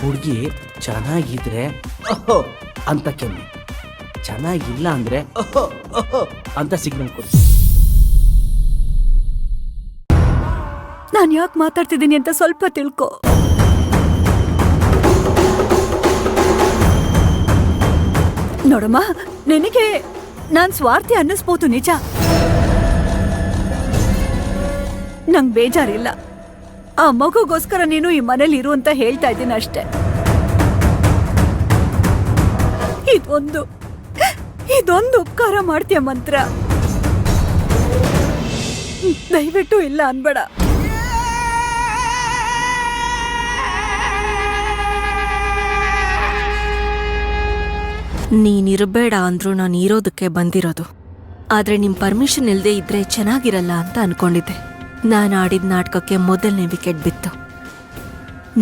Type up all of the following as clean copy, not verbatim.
ಹುಡುಗಿ ಚೆನ್ನಾಗಿದ್ರೆ ಓಹೋ ಅಂತ ಕೆಮ್ಮಿ, ಚೆನ್ನಾಗಿಲ್ಲ ಅಂದ್ರೆ ಓಹೋ ಓಹೋ ಅಂತ ಸಿಗ್ನಲ್ ಕೊಡಿ. ನಾನು ಯಾಕೆ ಮಾತಾಡ್ತಿದ್ದೀನಿ ಅಂತ ಸ್ವಲ್ಪ ತಿಳ್ಕೊ. ನೋಡಮ್ಮ, ನಿನಗೆ ನಾನ್ ಸ್ವಾರ್ಥಿ ಅನ್ನಿಸ್ಬೋದು ನಿಜ. ನಂಗ್ ಬೇಜಾರಿಲ್ಲ. ಆ ಮಗುಗೋಸ್ಕರ ನೀನು ಈ ಮನೇಲಿ ಇರು ಅಂತ ಹೇಳ್ತಾ ಇದ್ದೀನಿ ಅಷ್ಟೇ. ಇದೊಂದು ಉಪಕಾರ ಮಾಡ್ತೀಯ ಮಂತ್ರ, ದಯವಿಟ್ಟು ಇಲ್ಲ ಅನ್ಬೇಡ. ನೀನಿರಬೇಡ ಅಂದ್ರೂ ನಾನು ಇರೋದಕ್ಕೆ ಬಂದಿರೋದು. ಆದ್ರೆ ನಿಮ್ ಪರ್ಮಿಷನ್ ಇಲ್ಲದೆ ಇದ್ರೆ ಚೆನ್ನಾಗಿರಲ್ಲ ಅಂತ ಅನ್ಕೊಂಡಿದ್ದೆ. ನಾನು ಆಡಿದ ನಾಟಕಕ್ಕೆ ಮೊದಲನೇ ವಿಕೆಟ್ ಬಿತ್ತು.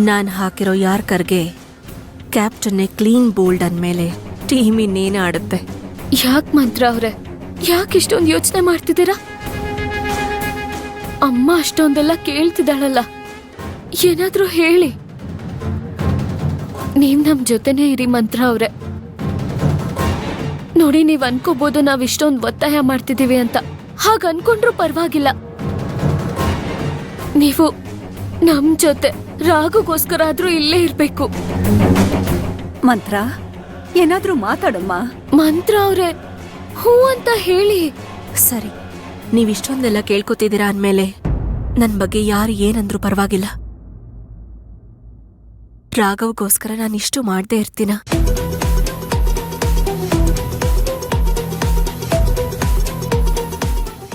ನಾನು ಹಾಕಿರೋ ಯಾರ್ಕರ್ಗೆ ಕ್ಯಾಪ್ಟನ್ನೇ ಕ್ಲೀನ್ ಬೋಲ್ಡ್ ಅಂದ್ಮೇಲೆ ಟೀಮ್ ಇನ್ನೇನು ಆಡುತ್ತೆ. ಯಾಕೆ ಮಂತ್ರ ಅವ್ರೆ, ಯಾಕೆ ಇಷ್ಟೊಂದು ಯೋಚನೆ ಮಾಡ್ತಿದ್ದೀರಾ? ಅಮ್ಮ ಅಷ್ಟೊಂದೆಲ್ಲ ಕೇಳ್ತಿದ್ದಾಳಲ್ಲ, ಏನಾದ್ರೂ ಹೇಳಿ. ನೀವ್ ನಮ್ ಜೊತೆನೇ ಇರಿ ಮಂತ್ರ ಅವ್ರೆ. ನೋಡಿ, ನೀವ್ ಅನ್ಕೋಬಹುದು ನಾವ್ ಇಷ್ಟೊಂದು ಒತ್ತಾಯ ಮಾಡ್ತಿದೀವಿ ಅಂತ. ಹಾಗ ಅನ್ಕೊಂಡ್ರು ಪರವಾಗಿಲ್ಲ. ನೀವು ನಮ್ ಜೊತೆ ರಾಘುಗೋಸ್ಕರ ಆದ್ರೂ ಇಲ್ಲೇ ಇರ್ಬೇಕು. ಮಂತ್ರ, ಏನಾದ್ರೂ ಮಾತಾಡಮ್ಮ. ಮಂತ್ರ ಅವ್ರೆ, ಹೂ ಅಂತ ಹೇಳಿ. ಸರಿ, ನೀವಿಷ್ಟೊಂದೆಲ್ಲ ಕೇಳ್ಕೊತಿದ್ದೀರಾ ಅಂದ್ಮೇಲೆ ನನ್ನ ಬಗ್ಗೆ ಯಾರು ಏನಂದ್ರೂ ಪರವಾಗಿಲ್ಲ. ರಾಘವ್ಗೋಸ್ಕರ ನಾನು ಇಷ್ಟು ಮಾಡದೇ ಇರ್ತೀನ?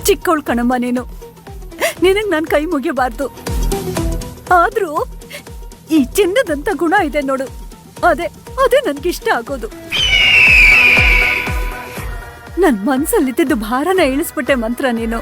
ಚಿಕ್ಕವಳು ಕಣಮ್ಮ ನೀನು, ನಿನಗ್ ನನ್ ಕೈ ಮುಗಿಯಬಾರ್ದು. ಆದ್ರೂ ಈ ಚಿನ್ನದಂತ ಗುಣ ಇದೆ ನೋಡು, ಅದೇ ನನ್ಗಿಷ್ಟ ಆಗೋದು. ನನ್ ಮನ್ಸಲ್ಲಿದ್ದ ಭಾರನ ಇಳಿಸ್ಬಿಟ್ಟೆ ಮಂತ್ರ ನೀನು.